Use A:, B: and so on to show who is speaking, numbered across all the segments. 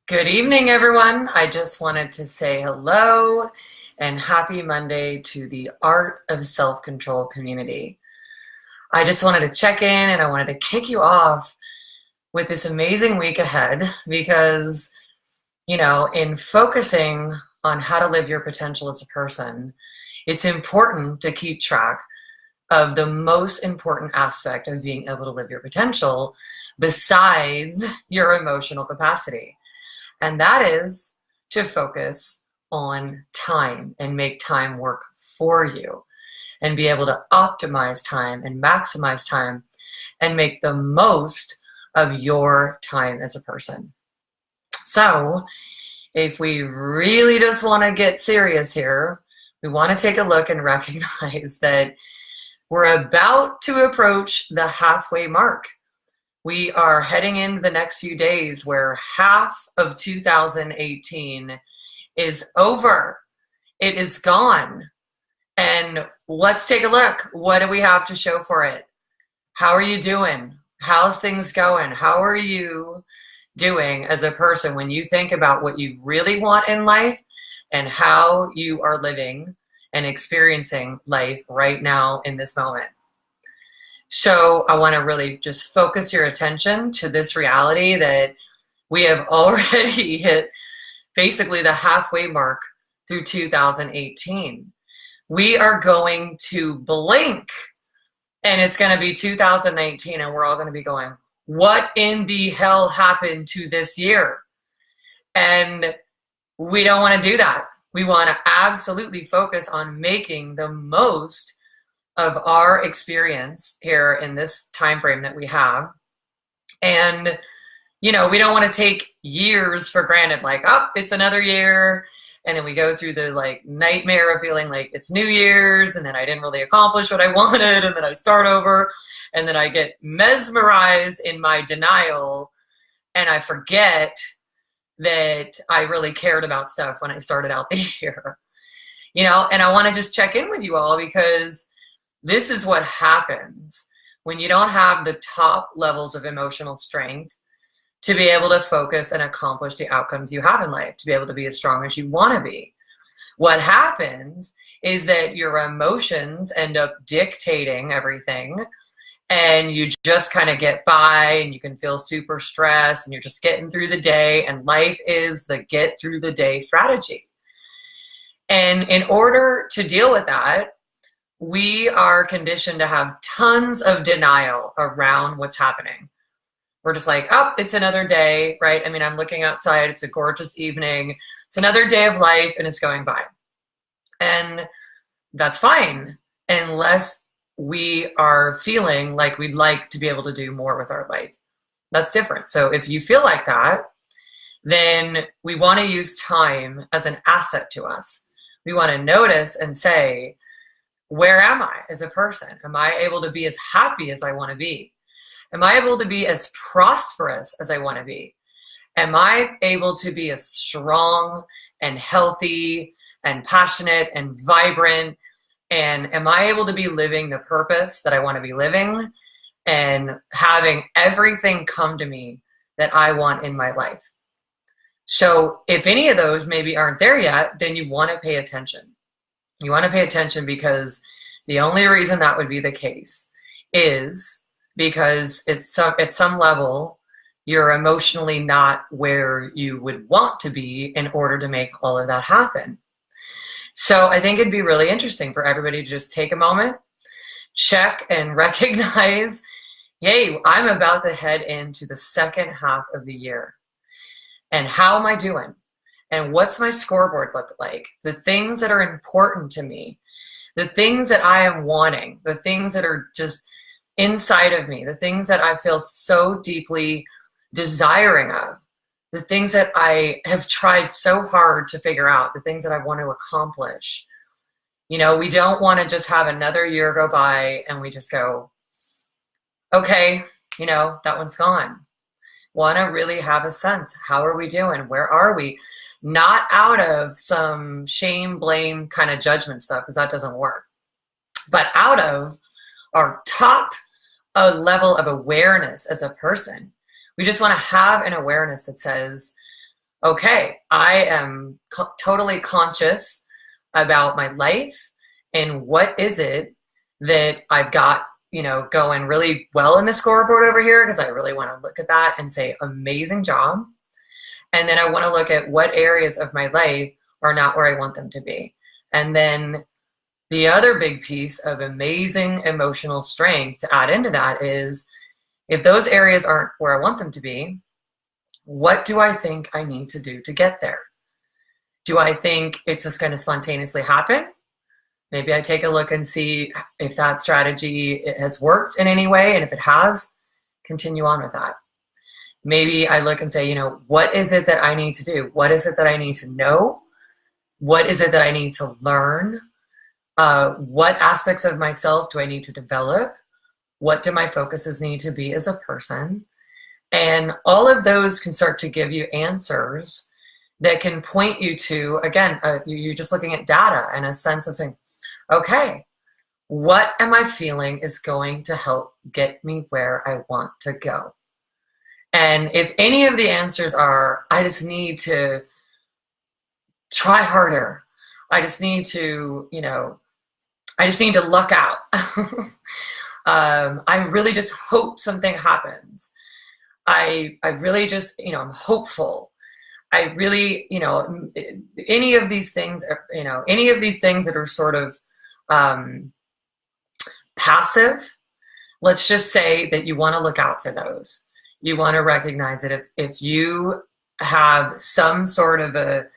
A: Good evening, everyone. I just wanted to say hello and happy Monday to the Art of Self-Control community. I just wanted to check in and I wanted to kick you off with this amazing week ahead because, in focusing on how to live your potential as a person, it's important to keep track of the most important aspect of being able to live your potential besides your emotional capacity. And that is to focus on time and make time work for you and be able to optimize time and maximize time and make the most of your time as a person. So if we really just want to get serious here, we want to take a look and recognize that we're about to approach the halfway mark. We are heading into the next few days where half of 2018 is over. It is gone. And let's take a look. What do we have to show for it? How are you doing? How's things going? How are you doing as a person when you think about what you really want in life and how you are living and experiencing life right now in this moment? So I want to really just focus your attention to this reality that we have already hit basically the halfway mark through 2018. We are going to blink and it's going to be 2019 and we're all going to be going, what in the hell happened to this year? And we don't want to do that. We want to absolutely focus on making the most of our experience here in this time frame that we have. And we don't want to take years for granted, like, oh, it's another year, and then we go through the nightmare of feeling like it's New Year's and then I didn't really accomplish what I wanted, and then I start over and then I get mesmerized in my denial and I forget that I really cared about stuff when I started out the year. And I want to just check in with you all because this is what happens when you don't have the top levels of emotional strength to be able to focus and accomplish the outcomes you have in life, to be able to be as strong as you want to be. What happens is that your emotions end up dictating everything and you just kind of get by and you can feel super stressed and you're just getting through the day, and life is the get through the day strategy. And in order to deal with that, we are conditioned to have tons of denial around what's happening. We're just like, oh, it's another day, right? I mean, I'm looking outside. It's a gorgeous evening. It's another day of life and it's going by. And that's fine unless we are feeling like we'd like to be able to do more with our life. That's different. So if you feel like that, then we want to use time as an asset to us. We want to notice and say, where am I as a person? Am I able to be as happy as I want to be? Am I able to be as prosperous as I want to be? Am I able to be as strong and healthy and passionate and vibrant? And am I able to be living the purpose that I want to be living and having everything come to me that I want in my life? So if any of those maybe aren't there yet, then you want to pay attention. You want to pay attention because the only reason that would be the case is because at some level, you're emotionally not where you would want to be in order to make all of that happen. So I think it'd be really interesting for everybody to just take a moment, check and recognize, hey, I'm about to head into the second half of the year. And how am I doing? And what's my scoreboard look like? The things that are important to me, the things that I am wanting, the things that are just inside of me, the things that I feel so deeply desiring of, the things that I have tried so hard to figure out, the things that I want to accomplish. We don't want to just have another year go by and we just go, okay, that one's gone. Want to really have a sense. How are we doing? Where are we? Not out of some shame, blame kind of judgment stuff, because that doesn't work, but out of our top level of awareness as a person. We just want to have an awareness that says, okay, I am totally conscious about my life and what is it that I've got, going really well in the scoreboard over here, because I really want to look at that and say, amazing job. And then I want to look at what areas of my life are not where I want them to be. And then the other big piece of amazing emotional strength to add into that is, if those areas aren't where I want them to be, what do I think I need to do to get there? Do I think it's just going to spontaneously happen? Maybe I take a look and see if that strategy has worked in any way. And if it has, continue on with that. Maybe I look and say, what is it that I need to do? What is it that I need to know? What is it that I need to learn? What aspects of myself do I need to develop? What do my focuses need to be as a person? And all of those can start to give you answers that can point you to, again, you're just looking at data and a sense of saying, okay, what am I feeling is going to help get me where I want to go? And if any of the answers are, I just need to try harder, I just need to, luck out. I really just hope something happens. I really just, I'm hopeful. I really, any of these things that are sort of passive, let's just say that you want to look out for those. You want to recognize that if you have some sort of a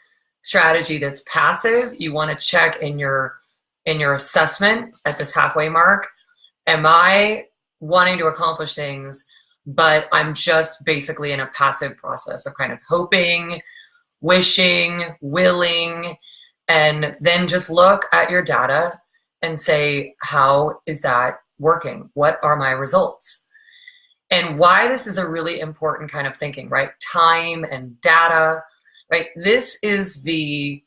A: strategy that's passive, you want to check in your assessment at this halfway mark. Am I wanting to accomplish things, but I'm just basically in a passive process of kind of hoping, wishing, willing, and then just look at your data and say, how is that working? What are my results? And why this is a really important kind of thinking, right? Time and data, right? This is the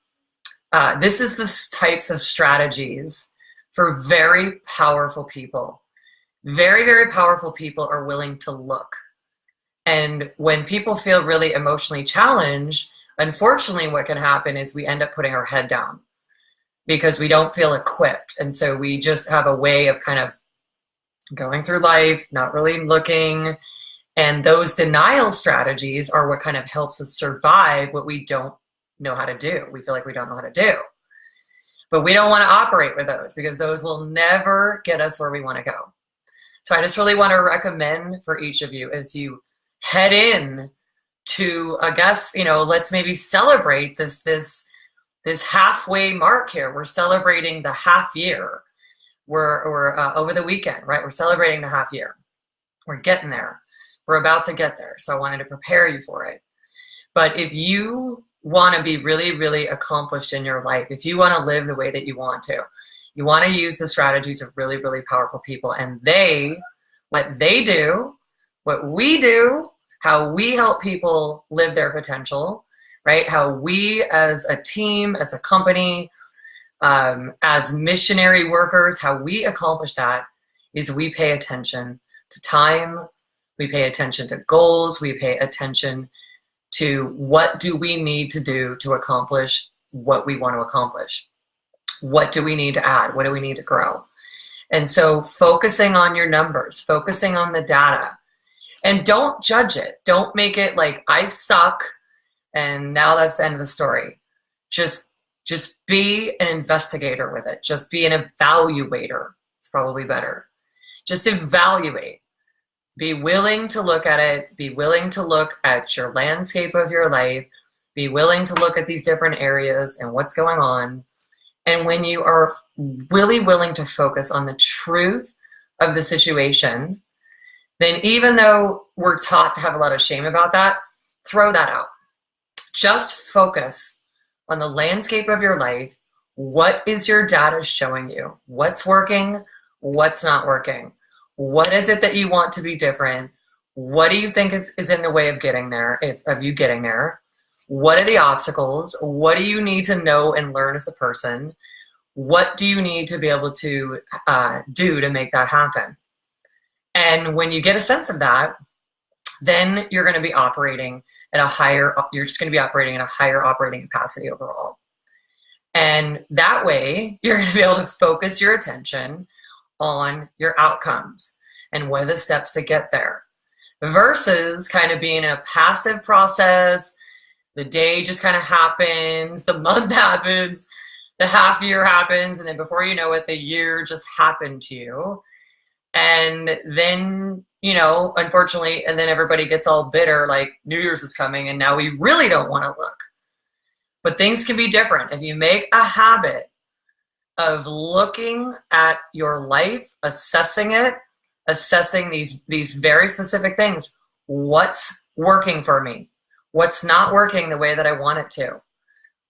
A: types of strategies for very powerful people. Very, very powerful people are willing to look. And when people feel really emotionally challenged, unfortunately, what can happen is we end up putting our head down because we don't feel equipped. And so we just have a way of kind of going through life, not really looking. And those denial strategies are what kind of helps us survive what we don't know how to do. We feel like we don't know how to do. But we don't want to operate with those because those will never get us where we want to go. So I just really want to recommend for each of you as you head in to, I guess, let's maybe celebrate this halfway mark here. We're celebrating the half year. We're over the weekend, right? We're celebrating the half year. We're getting there. We're about to get there. So I wanted to prepare you for it. But if you want to be really, really accomplished in your life, if you want to live the way that you want to use the strategies of really, really powerful people. And what they do, what we do, how we help people live their potential, right? How we as a team, as a company, as missionary workers, how we accomplish that is we pay attention to time, we pay attention to goals, we pay attention to what do we need to do to accomplish what we want to accomplish. What do we need to add? What do we need to grow? And so focusing on your numbers, focusing on the data, and don't judge it. Don't make it like I suck and now that's the end of the story. Just be an investigator with it. Just be an evaluator. It's probably better. Just evaluate. Be willing to look at it. Be willing to look at your landscape of your life. Be willing to look at these different areas and what's going on. And when you are really willing to focus on the truth of the situation, then even though we're taught to have a lot of shame about that, throw that out. Just focus on the landscape of your life. What is your data showing you? What's working? What's not working? What is it that you want to be different? What do you think is in the way of getting there, of you getting there? What are the obstacles? What do you need to know and learn as a person? What do you need to be able to do to make that happen? And when you get a sense of that, then you're going to be operating you're just going to be operating at a higher operating capacity overall. And that way, you're going to be able to focus your attention on your outcomes and what are the steps to get there, versus kind of being a passive process. The day just kind of happens, the month happens, the half year happens, and then before you know it, the year just happened to you. And then, unfortunately, and then everybody gets all bitter, like New Year's is coming, and now we really don't want to look. But things can be different. If you make a habit of looking at your life, assessing it, assessing these very specific things, what's working for me? What's not working the way that I want it to?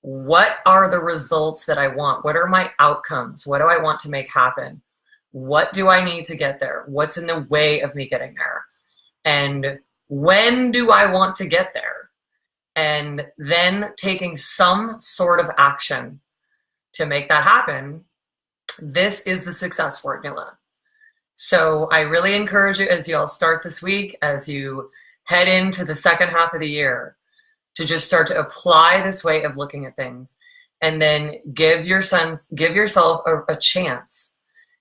A: What are the results that I want? What are my outcomes? What do I want to make happen? What do I need to get there? What's in the way of me getting there? And when do I want to get there? And then taking some sort of action to make that happen. This is the success formula. So I really encourage you, as you all start this week, as you head into the second half of the year, to just start to apply this way of looking at things, and then give yourself a chance.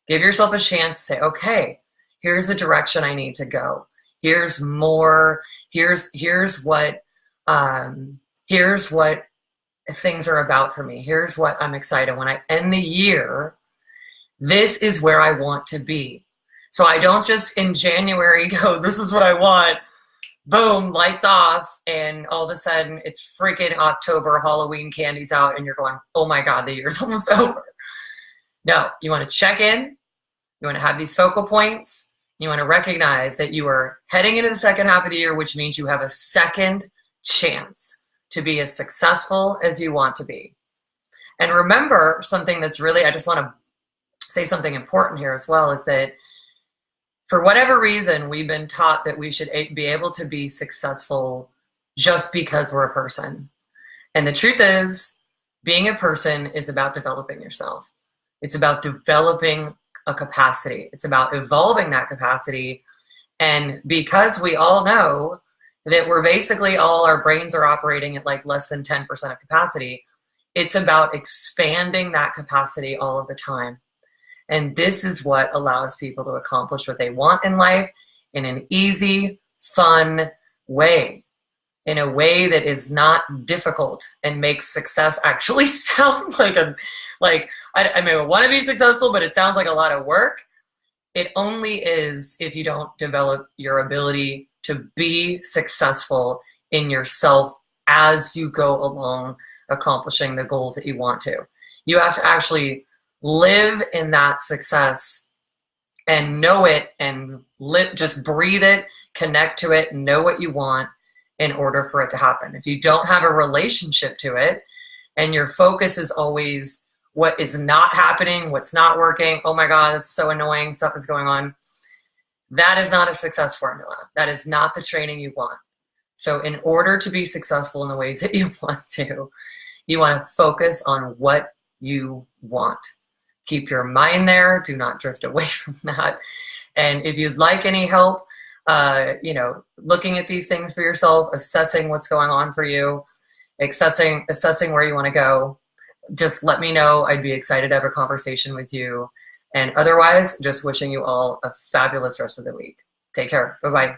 A: Give yourself a chance to say, okay, here's the direction I need to go. Here's more. Here's what things are about for me. Here's what I'm excited. When I end the year, this is where I want to be. So I don't just in January go, this is what I want. Boom, lights off, and all of a sudden it's freaking October, Halloween candy's out, and you're going, oh my God, the year's almost over. No, you want to check in. You want to have these focal points. You want to recognize that you are heading into the second half of the year, which means you have a second chance to be as successful as you want to be. And remember something that's really, I just want to say something important here as well, is that for whatever reason, we've been taught that we should be able to be successful just because we're a person. And the truth is, being a person is about developing yourself. It's about developing a capacity. It's about evolving that capacity. And because we all know that we're basically all, our brains are operating at like less than 10% of capacity, it's about expanding that capacity all of the time. And this is what allows people to accomplish what they want in life in an easy, fun way, in a way that is not difficult and makes success actually sound like I may want to be successful, but it sounds like a lot of work. It only is if you don't develop your ability to be successful in yourself as you go along accomplishing the goals that you want to. You have to actually live in that success and know it and just breathe it, connect to it, know what you want in order for it to happen. If you don't have a relationship to it and your focus is always what is not happening, what's not working, oh my God, that's so annoying, stuff is going on, that is not a success formula. That is not the training you want. So in order to be successful in the ways that you want to focus on what you want. Keep your mind there. Do not drift away from that. And if you'd like any help, looking at these things for yourself, assessing what's going on for you, assessing where you want to go, just let me know. I'd be excited to have a conversation with you. And otherwise, just wishing you all a fabulous rest of the week. Take care. Bye-bye.